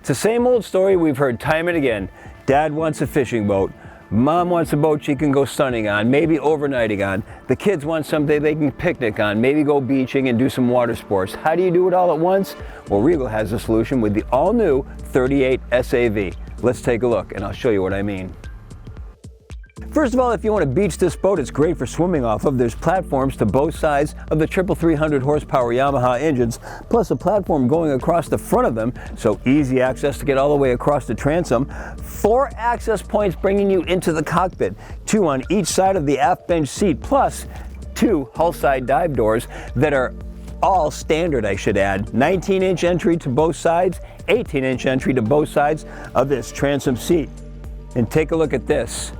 It's the same old story we've heard time and again. Dad wants a fishing boat. Mom wants a boat she can go sunning on, maybe overnighting on. The kids want something they can picnic on, maybe go beaching and do some water sports. How do you do it all at once? Well, Regal has a solution with the all-new 38 SAV. Let's take a look and I'll show you what I mean. First of all, if you want to beach this boat, it's great for swimming off of. There's platforms to both sides of the 300 horsepower Yamaha engines, plus a platform going across the front of them, so easy access to get all the way across the transom. 4 access points bringing you into the cockpit, 2 on each side of the aft bench seat, plus 2 hull side dive doors that are all standard, I should add. 19-inch entry to both sides, 18-inch entry to both sides of this transom seat. And take a look at this.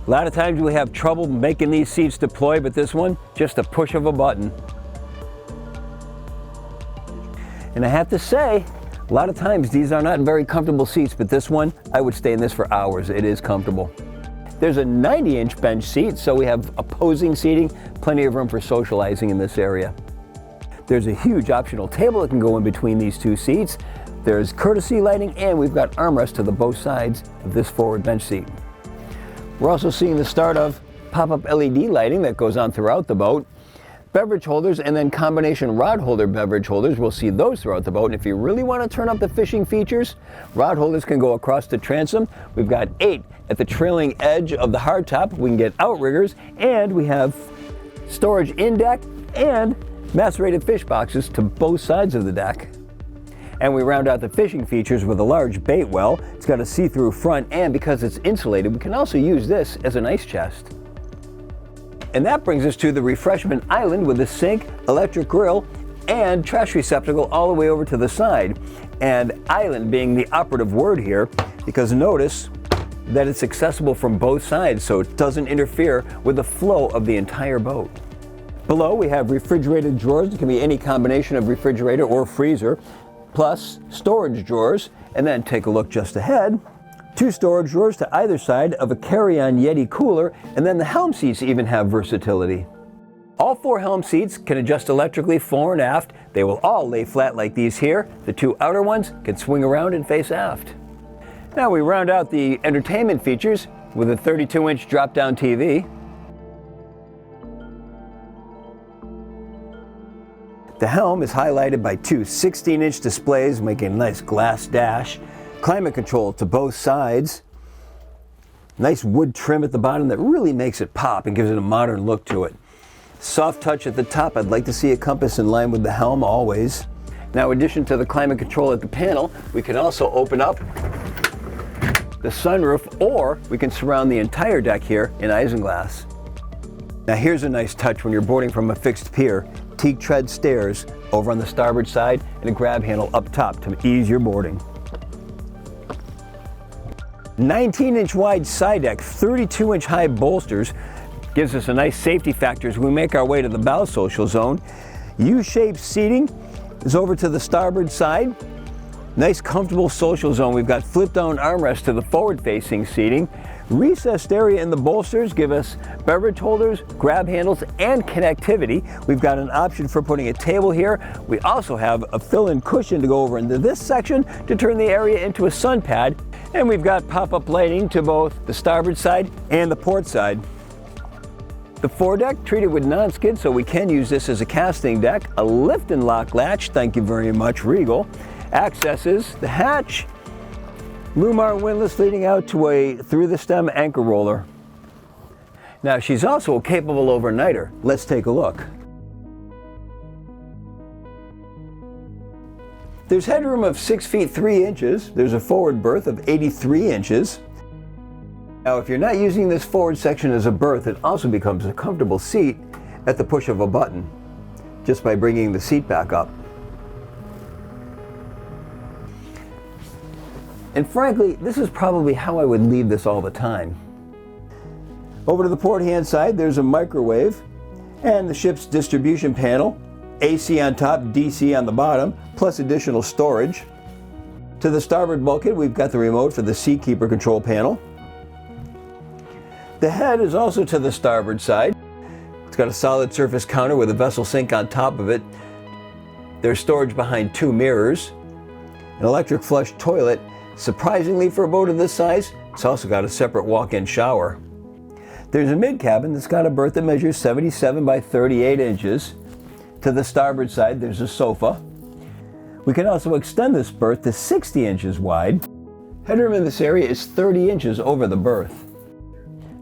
A lot of times we have trouble making these seats deploy, but this one, just a push of a button. And I have to say, a lot of times these are not very comfortable seats, but this one, I would stay in this for hours. It is comfortable. There's a 90-inch bench seat, so we have opposing seating, plenty of room for socializing in this area. There's a huge optional table that can go in between these 2 seats. There's courtesy lighting, and we've got armrests to the both sides of this forward bench seat. We're also seeing the start of pop-up LED lighting that goes on throughout the boat. Beverage holders and then combination rod holder beverage holders. We'll see those throughout the boat. And if you really want to turn up the fishing features, rod holders can go across the transom. We've got 8 at the trailing edge of the hardtop. We can get outriggers, and we have storage in deck and macerated fish boxes to both sides of the deck. And we round out the fishing features with a large bait well. It's got a see-through front, and because it's insulated, we can also use this as an ice chest. And that brings us to the Refreshment Island with a sink, electric grill, and trash receptacle all the way over to the side. And island being the operative word here, because notice that it's accessible from both sides, so it doesn't interfere with the flow of the entire boat. Below we have refrigerated drawers. It can be any combination of refrigerator or freezer, plus storage drawers. And then take a look just ahead. 2 storage drawers to either side of a carry-on Yeti cooler, and then the helm seats even have versatility. All 4 helm seats can adjust electrically fore and aft. They will all lay flat like these here. The 2 outer ones can swing around and face aft. Now we round out the entertainment features with a 32-inch drop-down TV. The helm is highlighted by 2 16-inch displays, making a nice glass dash. Climate control to both sides. Nice wood trim at the bottom that really makes it pop and gives it a modern look to it. Soft touch at the top. I'd like to see a compass in line with the helm always. Now, in addition to the climate control at the panel, we can also open up the sunroof, or we can surround the entire deck here in isinglass. Now here's a nice touch when you're boarding from a fixed pier. Teak tread stairs over on the starboard side and a grab handle up top to ease your boarding. 19-inch wide side deck, 32-inch high bolsters, gives us a nice safety factor as we make our way to the bow social zone. U-shaped seating is over to the starboard side. Nice comfortable social zone. We've got flip down armrests to the forward facing seating. Recessed area in the bolsters give us beverage holders, grab handles, and connectivity. We've got an option for putting a table here. We also have a fill-in cushion to go over into this section to turn the area into a sun pad. And we've got pop-up lighting to both the starboard side and the port side. The foredeck treated with non-skid, so we can use this as a casting deck. A lift and lock latch, thank you very much, Regal. Accesses the hatch. Lumar windlass leading out to a through-the-stem anchor roller. Now she's also a capable overnighter. Let's take a look. There's headroom of 6 feet 3 inches. There's a forward berth of 83 inches. Now if you're not using this forward section as a berth, it also becomes a comfortable seat at the push of a button, just by bringing the seat back up. And frankly, this is probably how I would leave this all the time. Over to the port hand side, there's a microwave and the ship's distribution panel. AC on top, DC on the bottom, plus additional storage. To the starboard bulkhead, we've got the remote for the Seakeeper control panel. The head is also to the starboard side. It's got a solid surface counter with a vessel sink on top of it. There's storage behind 2 mirrors. an electric flush toilet. Surprisingly for a boat of this size, it's also got a separate walk-in shower. There's a mid-cabin that's got a berth that measures 77 by 38 inches. To the starboard side, there's a sofa. We can also extend this berth to 60 inches wide. Headroom in this area is 30 inches over the berth.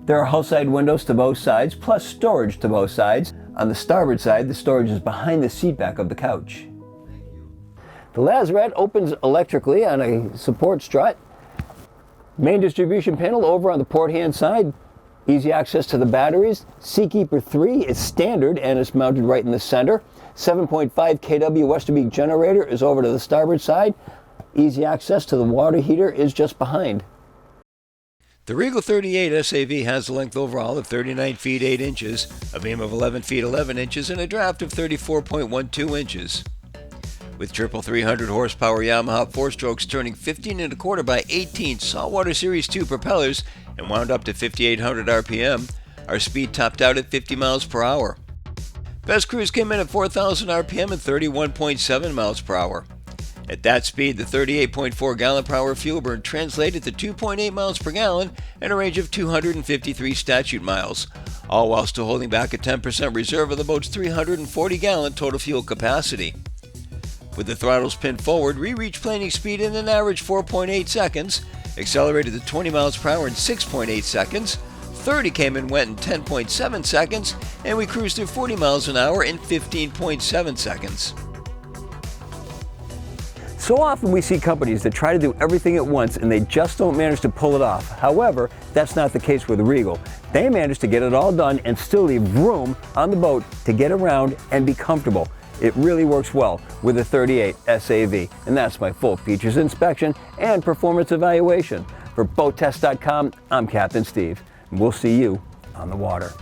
There are hull-side windows to both sides, plus storage to both sides. On the starboard side, the storage is behind the seat back of the couch. The Lazarette opens electrically on a support strut. Main distribution panel over on the port-hand side. Easy access to the batteries. Seakeeper 3 is standard and is mounted right in the center. 7.5 kW Westerbeek generator is over to the starboard side. Easy access to the water heater is just behind. The Regal 38 SAV has a length overall of 39 feet 8 inches, a beam of 11 feet 11 inches, and a draft of 34.12 inches. With triple 300 horsepower Yamaha 4-strokes turning 15 1/4 by 18 saltwater Series 2 propellers and wound up to 5,800 RPM, our speed topped out at 50 miles per hour. Best cruise came in at 4,000 RPM and 31.7 miles per hour. At that speed, the 38.4 gallon per hour fuel burn translated to 2.8 miles per gallon and a range of 253 statute miles, all while still holding back a 10% reserve of the boat's 340 gallon total fuel capacity. With the throttles pinned forward, we reached planing speed in an average 4.8 seconds, accelerated to 20 miles per hour in 6.8 seconds, 30 came and went in 10.7 seconds, and we cruised through 40 miles an hour in 15.7 seconds. So often we see companies that try to do everything at once and they just don't manage to pull it off. However, that's not the case with Regal. They manage to get it all done and still leave room on the boat to get around and be comfortable. It really works well with the 38 SAV, and that's my full features inspection and performance evaluation. For BoatTEST.com, I'm Captain Steve, and we'll see you on the water.